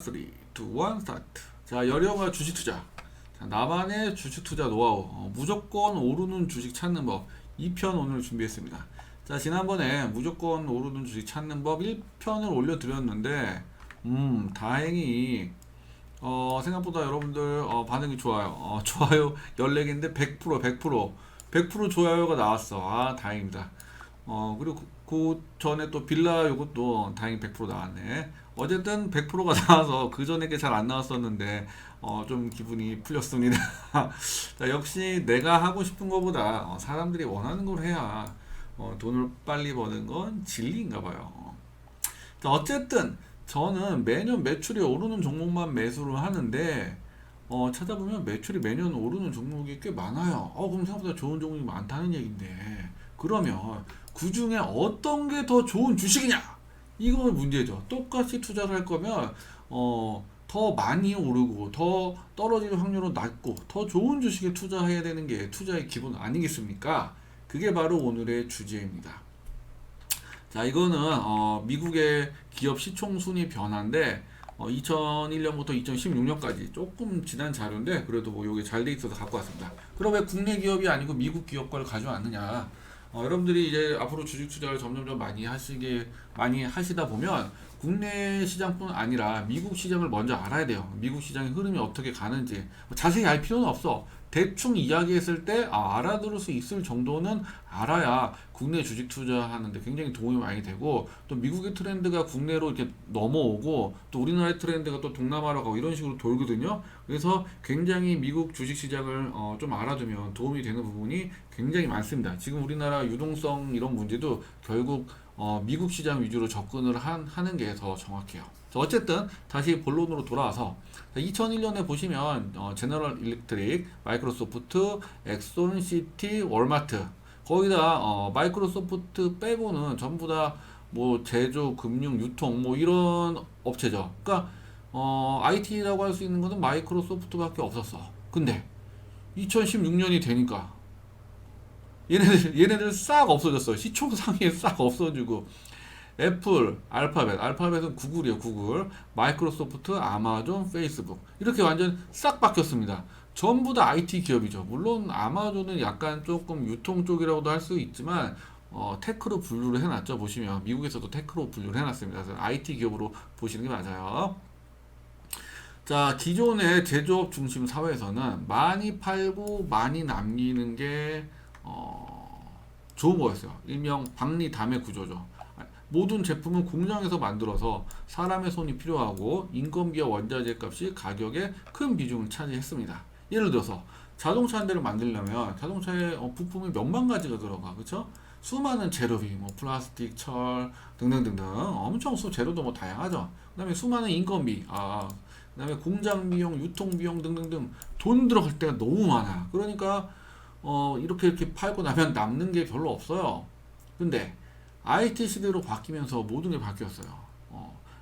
3, 2, 1 스타트. 자, 여령아 주식 투자. 자, 나만의 주식 투자 노하우. 무조건 오르는 주식 찾는 법 2편 오늘 준비했습니다. 자, 지난번에 무조건 오르는 주식 찾는 법 1편을 올려드렸는데 다행히 생각보다 여러분들 반응이 좋아요. 좋아요 14개인데 100% 좋아요가 나왔어. 아, 다행입니다. 그리고 그 전에 또 빌라 요것도 다행히 100% 나왔네. 어쨌든 100%가 나와서 그 전에 게 잘 안 나왔었는데 좀 기분이 풀렸습니다. 자, 역시 내가 하고 싶은 것보다 사람들이 원하는 걸 해야 돈을 빨리 버는 건 진리인가 봐요. 자, 어쨌든 저는 매년 매출이 오르는 종목만 매수를 하는데 찾아보면 매출이 매년 오르는 종목이 꽤 많아요. 그럼 생각보다 좋은 종목이 많다는 얘긴데 그러면 그 중에 어떤 게 더 좋은 주식이냐? 이거 문제죠. 똑같이 투자를 할 거면 더 많이 오르고 더 떨어질 확률은 낮고 더 좋은 주식에 투자해야 되는 게 투자의 기본 아니겠습니까? 그게 바로 오늘의 주제입니다. 자, 이거는 미국의 기업 시총순위 변화인데 2001년부터 2016년까지 조금 지난 자료인데 그래도 뭐 이게 잘 돼 있어서 갖고 왔습니다. 그럼 왜 국내 기업이 아니고 미국 기업 걸 가져왔느냐? 여러분들이 이제 앞으로 주식 투자를 점점점 많이 하시다 보면 국내 시장뿐 아니라 미국 시장을 먼저 알아야 돼요. 미국 시장의 흐름이 어떻게 가는지 뭐 자세히 알 필요는 없어. 대충 이야기했을 때 알아들을 수 있을 정도는 알아야 국내 주식 투자하는데 굉장히 도움이 많이 되고 또 미국의 트렌드가 국내로 이렇게 넘어오고 또 우리나라의 트렌드가 또 동남아로 가고 이런 식으로 돌거든요. 그래서 굉장히 미국 주식 시장을 좀 알아두면 도움이 되는 부분이 굉장히 많습니다. 지금 우리나라 유동성 이런 문제도 결국 미국 시장 위주로 접근을 하는 게 더 정확해요. 어쨌든 다시 본론으로 돌아와서 2001년에 보시면 제너럴 일렉트릭, 마이크로소프트, 엑손, 시티, 월마트 거기다 마이크로소프트 빼고는 전부 다 뭐 제조, 금융, 유통 뭐 이런 업체죠. 그러니까 IT라고 할 수 있는 것은 마이크로소프트밖에 없었어. 근데 2016년이 되니까 얘네들 싹 없어졌어. 시총 상위에 싹 없어지고 애플, 알파벳은 구글이에요, 구글. 마이크로소프트, 아마존, 페이스북. 이렇게 완전 싹 바뀌었습니다. 전부 다 IT 기업이죠. 물론 아마존은 약간 조금 유통 쪽이라고도 할 수 있지만 테크로 분류를 해놨죠. 보시면 미국에서도 테크로 분류를 해놨습니다. 그래서 IT 기업으로 보시는 게 맞아요. 자, 기존의 제조업 중심 사회에서는 많이 팔고 많이 남기는 게 좋은 거였어요. 일명 박리담의 구조죠. 모든 제품은 공장에서 만들어서 사람의 손이 필요하고 인건비와 원자재 값이 가격에 큰 비중을 차지했습니다. 예를 들어서 자동차 한 대를 만들려면 자동차에 부품이 몇만 가지가 들어가, 그렇죠? 수많은 재료비, 뭐 플라스틱, 철 등등등등 엄청 재료도 뭐 다양하죠. 그다음에 수많은 인건비, 그다음에 공장 비용, 유통 비용 등등등 돈 들어갈 때가 너무 많아. 그러니까 이렇게 팔고 나면 남는 게 별로 없어요. 근데 IT 시대로 바뀌면서 모든 게 바뀌었어요.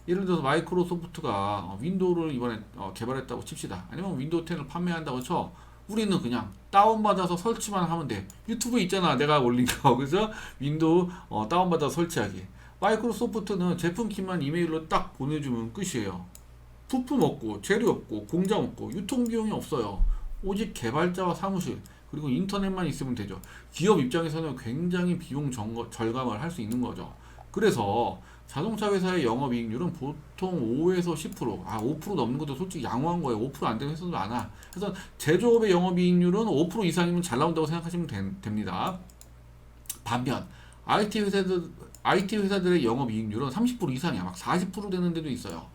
예를 들어서 마이크로소프트가 윈도우를 이번에 개발했다고 칩시다. 아니면 윈도우 10을 판매한다고 쳐. 우리는 그냥 다운받아서 설치만 하면 돼. 유튜브에 있잖아. 내가 올린 거. 그래서 윈도우 다운받아서 설치하기. 마이크로소프트는 제품 킷만 이메일로 딱 보내주면 끝이에요. 부품 없고, 재료 없고, 공장 없고, 유통 비용이 없어요. 오직 개발자와 사무실, 그리고 인터넷만 있으면 되죠. 기업 입장에서는 굉장히 비용 절감을 할 수 있는 거죠. 그래서 자동차 회사의 영업이익률은 보통 5에서 10%, 5% 넘는 것도 솔직히 양호한 거예요. 5%안 되는 회사도 많아. 그래서 제조업의 영업이익률은 5% 이상이면 잘 나온다고 생각하시면 됩니다. 반면 IT 회사들의 영업이익률은 30% 이상이야. 막 40% 되는 데도 있어요.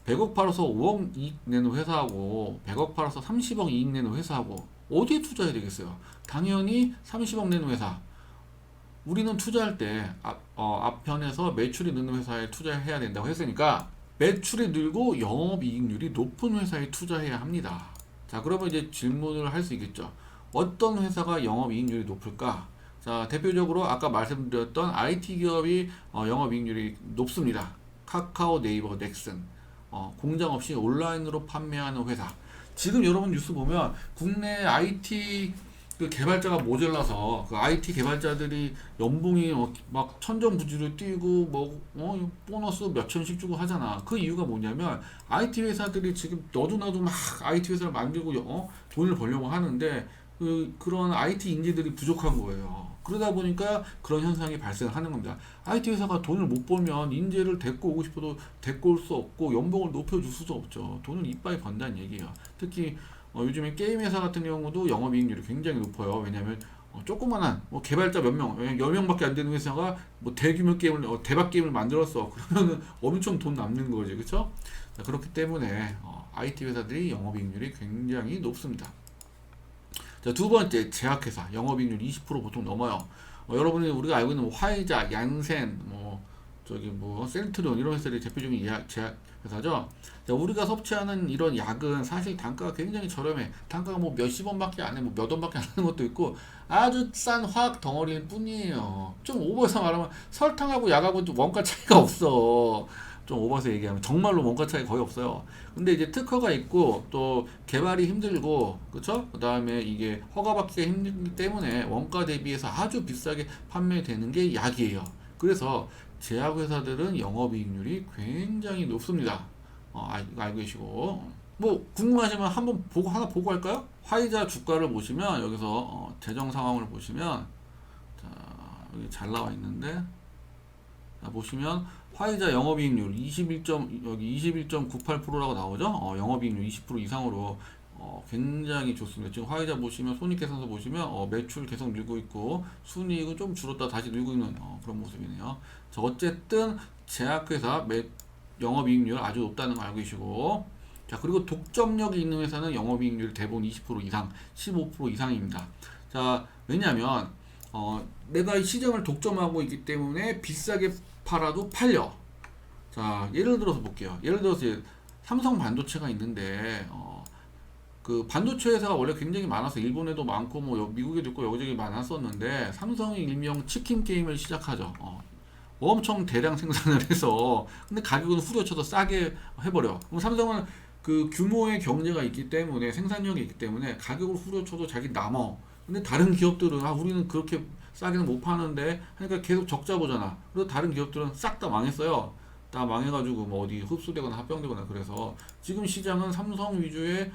100억 팔아서 5억 이익 내는 회사하고 100억 팔아서 30억 이익 내는 회사하고 어디에 투자해야 되겠어요? 당연히 30억 내는 회사. 우리는 투자할 때 앞편에서 매출이 느는 회사에 투자해야 된다고 했으니까 매출이 늘고 영업이익률이 높은 회사에 투자해야 합니다. 자, 그러면 이제 질문을 할 수 있겠죠. 어떤 회사가 영업이익률이 높을까? 자, 대표적으로 아까 말씀드렸던 IT 기업이 영업이익률이 높습니다. 카카오, 네이버, 넥슨. 공장 없이 온라인으로 판매하는 회사. 지금 여러분 뉴스 보면 국내 IT 그 개발자가 모자라서 그 IT 개발자들이 연봉이 막 천정부지로 뛰고 보너스 몇 천씩 주고 하잖아. 그 이유가 뭐냐면 IT 회사들이 지금 너도 나도 막 IT 회사를 만들고 돈을 벌려고 하는데 그런 IT 인재들이 부족한 거예요. 그러다 보니까 그런 현상이 발생하는 겁니다. IT 회사가 돈을 못 벌면 인재를 데리고 오고 싶어도 데리고 올 수 없고 연봉을 높여줄 수도 없죠. 돈을 이빠이 번다는 얘기예요. 특히 요즘에 게임 회사 같은 경우도 영업이익률이 굉장히 높아요. 왜냐하면 조그만한 개발자 몇 명, 10명밖에 안 되는 회사가 대규모 게임을 대박 게임을 만들었어. 그러면은 엄청 돈 남는 거지, 그렇죠? 그렇기 때문에 IT 회사들이 영업이익률이 굉장히 높습니다. 자, 두 번째, 제약회사 영업이익률 20% 보통 넘어요. 여러분이 우리가 알고 있는 화이자, 얀센, 셀트리온 이런 회사들이 대표적인 제약회사죠. 자, 우리가 섭취하는 이런 약은 사실 단가가 굉장히 저렴해. 단가가 몇십 원밖에 안 해, 몇 원밖에 안 하는 것도 있고 아주 싼 화학 덩어리일 뿐이에요. 좀 오버해서 말하면 설탕하고 약하고 원가 차이가 없어. 좀 오버해서 얘기하면 정말로 원가 차이 거의 없어요. 근데 이제 특허가 있고 또 개발이 힘들고 그쵸? 그 다음에 이게 허가받기가 힘들기 때문에 원가 대비해서 아주 비싸게 판매되는 게 약이에요. 그래서 제약회사들은 영업이익률이 굉장히 높습니다. 이거 알고 계시고 궁금하시면 한번 하나 보고 할까요? 화이자 주가를 보시면 여기서 재정 상황을 보시면 자, 여기 잘 나와 있는데 자, 보시면 화이자 영업이익률 21.98%라고 나오죠. 영업이익률 20% 이상으로 굉장히 좋습니다. 지금 화이자 보시면 손익계산서 보시면 매출 계속 늘고 있고 순이익은 좀 줄었다 다시 늘고 있는 그런 모습이네요. 자, 어쨌든 제약회사 영업이익률 아주 높다는 거 알고 계시고 자, 그리고 독점력이 있는 회사는 영업이익률 대부분 20% 이상, 15% 이상입니다. 자, 왜냐면 내가 이 시장을 독점하고 있기 때문에 비싸게 팔아도 팔려. 자, 예를 들어서 볼게요. 예를 들어서 삼성 반도체가 있는데 그 반도체 회사가 원래 굉장히 많아서 일본에도 많고 미국에도 있고 여기저기 많았었는데 삼성이 일명 치킨 게임을 시작하죠. 엄청 대량 생산을 해서 근데 가격은 후려쳐서 싸게 해버려. 그럼 삼성은 그 규모의 경제가 있기 때문에 생산력이 있기 때문에 가격을 후려쳐도 자기 남어. 근데 다른 기업들은 우리는 그렇게 싸게는 못 파는데 그러니까 계속 적자 보잖아. 그래서 다른 기업들은 싹 다 망했어요. 다 망해가지고 어디 흡수되거나 합병되거나. 그래서 지금 시장은 삼성 위주의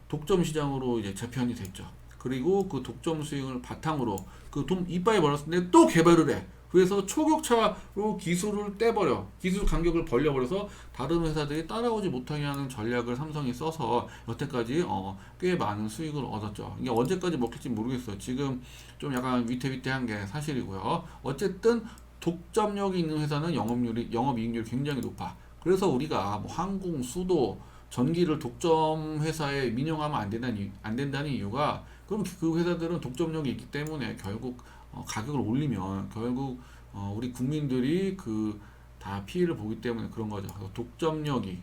독점 시장으로 이제 재편이 됐죠. 그리고 그 독점 수익을 바탕으로 그 돈 이빠이 벌었는데 또 개발을 해. 그래서 초격차로 기술을 떼버려. 기술 간격을 벌려버려서 다른 회사들이 따라오지 못하게 하는 전략을 삼성이 써서 여태까지 꽤 많은 수익을 얻었죠. 이게 언제까지 먹힐지 모르겠어요. 지금 좀 약간 위태위태한 게 사실이고요. 어쨌든 독점력이 있는 회사는 영업이익률이 굉장히 높아. 그래서 우리가 항공, 수도, 전기를 독점 회사에 민영하면 안 된다는 이유가 그럼 그 회사들은 독점력이 있기 때문에 결국 가격을 올리면 결국 우리 국민들이 다 피해를 보기 때문에 그런 거죠. 독점력이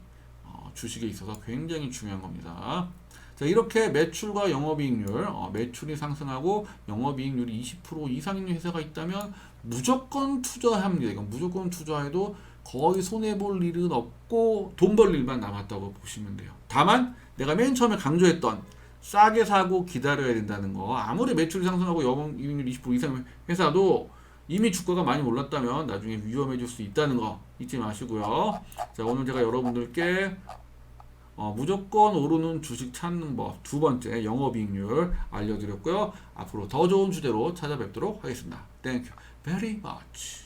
주식에 있어서 굉장히 중요한 겁니다. 자, 이렇게 매출과 영업이익률, 매출이 상승하고 영업이익률이 20% 이상인 회사가 있다면 무조건 투자합니다. 이건 무조건 투자해도 거의 손해볼 일은 없고 돈 벌 일만 남았다고 보시면 돼요. 다만 내가 맨 처음에 강조했던 싸게 사고 기다려야 된다는 거. 아무리 매출이 상승하고 영업이익률 20% 이상 회사도 이미 주가가 많이 올랐다면 나중에 위험해질 수 있다는 거 잊지 마시고요. 자, 오늘 제가 여러분들께 무조건 오르는 주식 찾는 법 두 번째 영업이익률 알려드렸고요. 앞으로 더 좋은 주제로 찾아뵙도록 하겠습니다. Thank you very much.